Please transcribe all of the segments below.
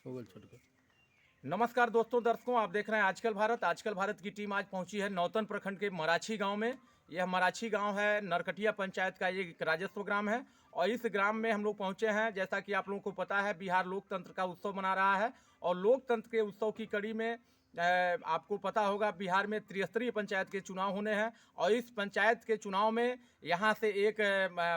Google छोड़ के। नमस्कार दोस्तों, दर्शकों, आप देख रहे हैं आजकल भारत। आजकल भारत की टीम आज पहुंची है नौतन प्रखंड के मराठी गांव में। यह मराठी गांव है, नरकटिया पंचायत का ये एक राजस्व ग्राम है। और इस ग्राम में हम लोग पहुंचे हैं, जैसा कि आप लोगों को पता है, बिहार लोकतंत्र का उत्सव मना रहा है। और लोकतंत्र के उत्सव की कड़ी में आपको पता होगा, बिहार में त्रिस्तरीय पंचायत के चुनाव होने हैं। और इस पंचायत के चुनाव में यहाँ से एक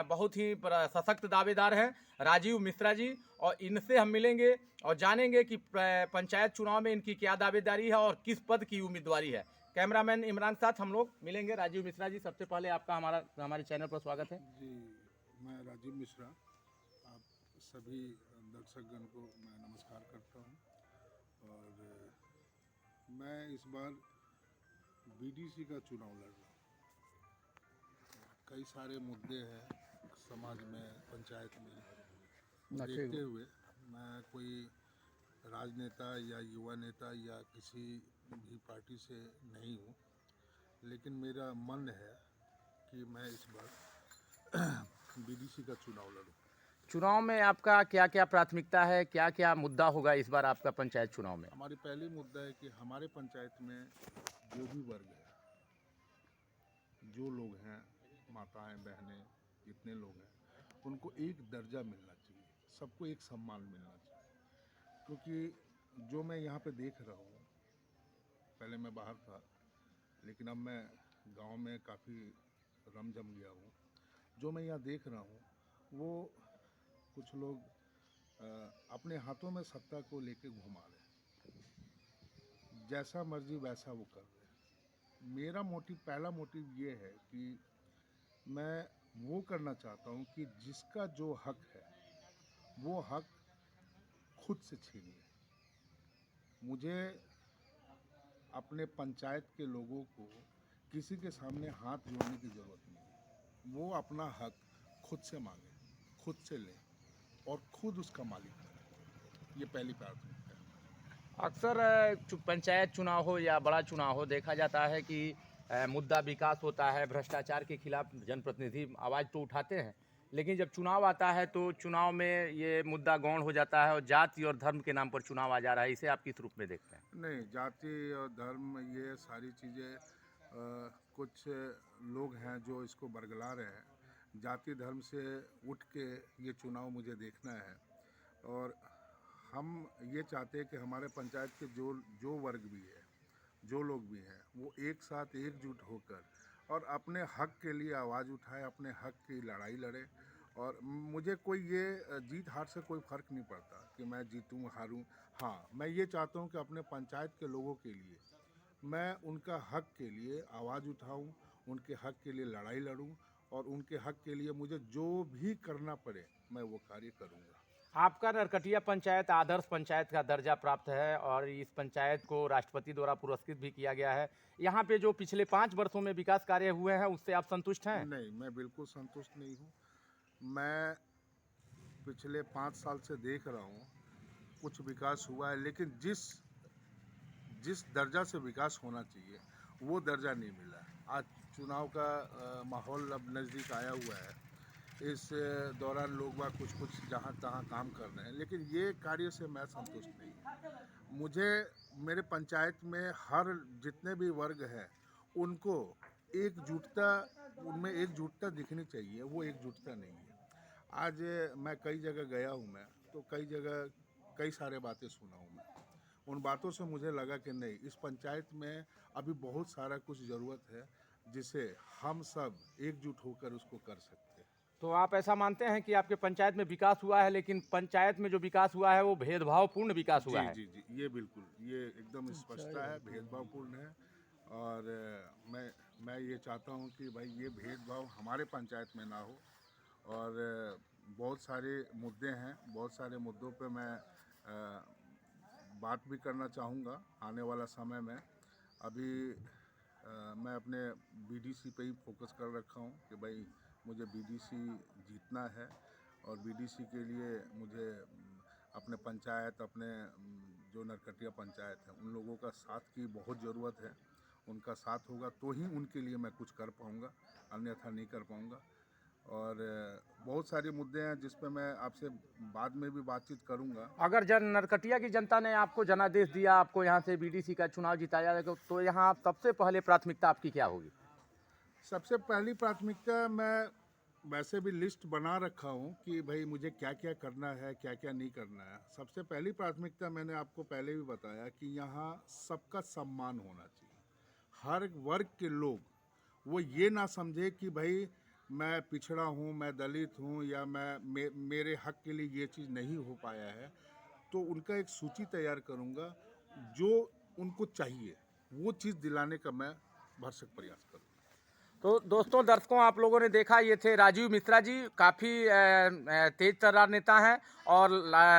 बहुत ही सशक्त दावेदार हैं, राजीव मिश्रा जी। और इनसे हम मिलेंगे और जानेंगे कि पंचायत चुनाव में इनकी क्या दावेदारी है और किस पद की उम्मीदवारी है। कैमरामैन इमरान के साथ हम लोग मिलेंगे। राजीव मिश्रा जी, सबसे पहले आपका हमारे चैनल पर स्वागत है। जी, मैं राजीव मिश्रा, आप सभी दर्शकगण को मैं नमस्कार करता हूं। और मैं इस बार बीडीसी का चुनाव लड़ रहा हूं। कई सारे मुद्दे हैं समाज में, पंचायत में, देखते हुए मैं कोई राजनेता या युवा नेता या किसी भी पार्टी से नहीं हूं, लेकिन मेरा मन है कि मैं इस बार बीडीसी का चुनाव लड़ूं। चुनाव में आपका क्या क्या प्राथमिकता है, क्या क्या मुद्दा होगा इस बार आपका पंचायत चुनाव में? हमारी पहली मुद्दा है कि हमारे पंचायत में जो भी वर्ग है, जो लोग हैं, माताएं बहनें, जितने लोग हैं, उनको एक दर्जा मिलना चाहिए, सबको एक सम्मान मिलना चाहिए। क्योंकि जो मैं यहाँ पे देख रहा हूँ, पहले मैं बाहर था, लेकिन अब मैं गांव में काफ़ी रम जम गया हूँ। जो मैं यहाँ देख रहा हूँ, वो कुछ लोग अपने हाथों में सत्ता को लेके घुमा रहे हैं, जैसा मर्जी वैसा वो कर रहे हैं। मेरा मोटिव, पहला मोटिव ये है कि मैं वो करना चाहता हूँ कि जिसका जो हक है वो हक खुद से छीनिए। मुझे अपने पंचायत के लोगों को किसी के सामने हाथ जोड़ने की ज़रूरत नहीं है। वो अपना हक खुद से मांगे, खुद से लें और खुद उसका मालिक बने। ये पहली प्राथमिकता है। अक्सर पंचायत चुनाव हो या बड़ा चुनाव हो, देखा जाता है कि मुद्दा विकास होता है, भ्रष्टाचार के खिलाफ जनप्रतिनिधि आवाज़ तो उठाते हैं, लेकिन जब चुनाव आता है तो चुनाव में ये मुद्दा गौण हो जाता है और जाति और धर्म के नाम पर चुनाव आ जा रहा है। इसे आप किस रूप में देखते हैं? नहीं, जाति और धर्म, ये सारी चीज़ें कुछ लोग हैं जो इसको बरगला रहे हैं। जाति धर्म से उठ के ये चुनाव मुझे देखना है। और हम ये चाहते हैं कि हमारे पंचायत के जो जो वर्ग भी है, जो लोग भी हैं, वो एक साथ एकजुट होकर और अपने हक के लिए आवाज़ उठाए, अपने हक की लड़ाई लड़े। और मुझे कोई ये जीत हार से कोई फ़र्क नहीं पड़ता कि मैं जीतूं हारूं। हाँ, मैं ये चाहता हूं कि अपने पंचायत के लोगों के लिए मैं उनका हक के लिए आवाज़ उठाऊं, उनके हक के लिए लड़ाई लड़ूं, और उनके हक के लिए मुझे जो भी करना पड़े मैं वो कार्य करूंगा। आपका नरकटिया पंचायत आदर्श पंचायत का दर्जा प्राप्त है और इस पंचायत को राष्ट्रपति द्वारा पुरस्कृत भी किया गया है। यहाँ पे जो पिछले 5 वर्षों में विकास कार्य हुए हैं, उससे आप संतुष्ट हैं? नहीं, मैं बिल्कुल संतुष्ट नहीं हूँ। मैं पिछले 5 साल से देख रहा हूँ, कुछ विकास हुआ है, लेकिन जिस जिस दर्जा से विकास होना चाहिए वो दर्जा नहीं मिला। आज चुनाव का माहौल अब नज़दीक आया हुआ है। इस दौरान लोग बाग कुछ कुछ जहाँ तहाँ काम कर रहे हैं, लेकिन ये कार्य से मैं संतुष्ट नहीं हूँ। मुझे मेरे पंचायत में हर जितने भी वर्ग हैं उनको एकजुटता, उनमें एकजुटता दिखनी चाहिए। वो एकजुटता नहीं है। आज मैं कई जगह गया हूँ, मैं तो कई जगह कई सारे बातें सुना हूँ। मैं उन बातों से मुझे लगा कि नहीं, इस पंचायत में अभी बहुत सारा कुछ ज़रूरत है जिसे हम सब एकजुट होकर उसको कर सकते हैं। तो आप ऐसा मानते हैं कि आपके पंचायत में विकास हुआ है, लेकिन पंचायत में जो विकास हुआ है वो भेदभावपूर्ण विकास हुआ जी है? जी जी, ये बिल्कुल, ये एकदम स्पष्टता है, भेदभावपूर्ण है। और मैं ये चाहता हूँ कि भाई ये भेदभाव हमारे पंचायत में ना हो। और बहुत सारे मुद्दे हैं, बहुत सारे मुद्दों पे मैं बात भी करना चाहूँगा आने वाला समय में। अभी मैं अपने बीडीसी पे ही फोकस कर रखा हूँ कि भाई मुझे बीडीसी जीतना है। और बीडीसी के लिए मुझे अपने पंचायत, अपने जो नरकटिया पंचायत है, उन लोगों का साथ की बहुत ज़रूरत है। उनका साथ होगा तो ही उनके लिए मैं कुछ कर पाऊँगा, अन्यथा नहीं कर पाऊँगा। और बहुत सारे मुद्दे हैं जिस पे मैं आपसे बाद में भी बातचीत करूंगा। अगर नरकटिया की जनता ने आपको जनादेश दिया, आपको यहाँ से बीडीसी का चुनाव जिताया, तो यहाँ सबसे पहले प्राथमिकता आपकी क्या होगी? सबसे पहली प्राथमिकता, मैं वैसे भी लिस्ट बना रखा हूँ कि भाई मुझे क्या क्या करना है, क्या क्या नहीं करना है। सबसे पहली प्राथमिकता मैंने आपको पहले भी बताया कि यहाँ सबका सम्मान होना चाहिए। हर वर्ग के लोग वो ये ना समझे कि भाई मैं पिछड़ा हूँ, मैं दलित हूँ, या मेरे हक के लिए ये चीज़ नहीं हो पाया है। तो उनका एक सूची तैयार करूँगा, जो उनको चाहिए वो चीज़ दिलाने का मैं भरसक प्रयास करूँगा। तो दोस्तों, दर्शकों, आप लोगों ने देखा, ये थे राजीव मिश्रा जी। काफ़ी तेज तर्रार नेता हैं और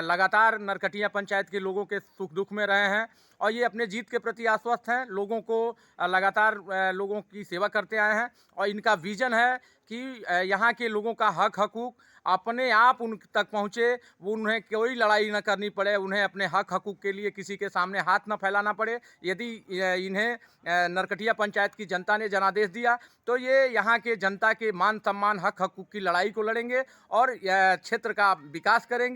लगातार नरकटिया पंचायत के लोगों के सुख दुख में रहे हैं और ये अपने जीत के प्रति आश्वस्त हैं। लोगों को लगातार लोगों की सेवा करते आए हैं और इनका विजन है कि यहाँ के लोगों का हक हकूक अपने आप उन तक पहुँचे, वो उन्हें कोई लड़ाई न करनी पड़े, उन्हें अपने हक हकूक के लिए किसी के सामने हाथ न फैलाना पड़े। यदि इन्हें नरकटिया पंचायत की जनता ने जनादेश दिया तो ये यहाँ के जनता के मान सम्मान हक हकूक की लड़ाई को लड़ेंगे और क्षेत्र का विकास करेंगे।